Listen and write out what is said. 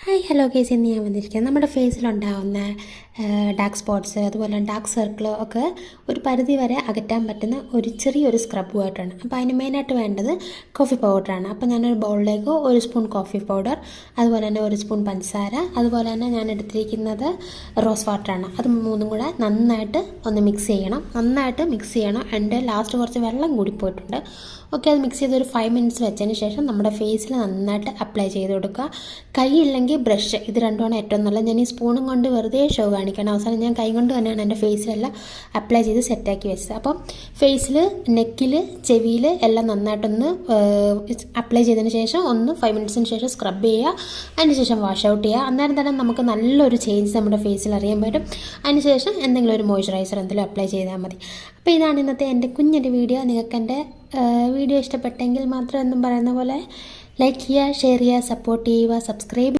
Hi hello case ഇന്ന് ഞാൻ വന്നിരിക്കുന്നത് നമ്മുടെ ഫേസിലുണ്ടാകുന്ന ഡാർക്ക് സ്പോട്ട്സ് അതുപോലെ ഡാർക്ക് സർക്കിൾ ഒക്കെ ഒരു പരിധി വരെ അകറ്റാൻ പറ്റുന്ന ഒരു ചെറിയൊരു സ്ക്രബുമായിട്ടാണ്. അപ്പോൾ അതിന് മെയിനായിട്ട് വേണ്ടത് കോഫി പൗഡറാണ്. അപ്പോൾ ഞാനൊരു ബൗളിലേക്ക് 1 സ്പൂൺ കോഫി പൗഡർ, അതുപോലെ തന്നെ 1 സ്പൂൺ പഞ്ചസാര, അതുപോലെ തന്നെ ഞാൻ എടുത്തിരിക്കുന്നത് റോസ് വാട്ടറാണ്. അത് മൂന്നും കൂടെ നന്നായിട്ട് ഒന്ന് മിക്സ് ചെയ്യണം. നന്നായിട്ട് മിക്സ് ചെയ്യണം. എൻ്റെ ലാസ്റ്റ് കുറച്ച് വെള്ളം കൂടിപ്പോയിട്ടുണ്ട്. ഓക്കെ, അത് മിക്സ് ചെയ്ത് ഒരു 5 മിനിറ്റ്സ് വെച്ചതിന് ശേഷം നമ്മുടെ ഫേസിൽ നന്നായിട്ട് അപ്ലൈ ചെയ്ത് കൊടുക്കുക. കൈയില്ലെങ്കിൽ ബ്രഷ്, ഇത് രണ്ടുമാണ് ഏറ്റവും നല്ലത്. ഞാൻ ഈ സ്പൂണും കൊണ്ട് വെറുതെ ഷോ കാണിക്കണം. അവസാനം ഞാൻ കൈ കൊണ്ട് തന്നെയാണ് എൻ്റെ ഫേസിലെല്ലാം അപ്ലൈ ചെയ്ത് സെറ്റാക്കി വെച്ചത്. അപ്പം ഫേസിൽ, നെക്കിൽ, ചെവിയിൽ എല്ലാം നന്നായിട്ടൊന്ന് അപ്ലൈ ചെയ്തതിന് ശേഷം ഒന്ന് 5 മിനിറ്റ്സിന് ശേഷം സ്ക്രബ് ചെയ്യുക. അതിന് ശേഷം വാഷ് ഔട്ട് ചെയ്യുക. അന്നേരം തന്നെ നമുക്ക് നല്ലൊരു ചേഞ്ച് നമ്മുടെ ഫേസിൽ അറിയാൻ പറ്റും. അതിന് ശേഷം എന്തെങ്കിലും ഒരു മോയ്സ്ചറൈസർ എന്തെങ്കിലും അപ്ലൈ ചെയ്താൽ മതി. അപ്പോൾ ഇതാണ് ഇന്നത്തെ എൻ്റെ കുഞ്ഞൊരു വീഡിയോ. നിങ്ങൾക്ക് എൻ്റെ വീഡിയോ ഇഷ്ടപ്പെട്ടെങ്കിൽ മാത്രം എന്നും പറയുന്ന പോലെ ലൈക്ക് ചെയ്യുക, ഷെയർ ചെയ്യുക, സപ്പോർട്ട് ചെയ്യുക, സബ്സ്ക്രൈബ്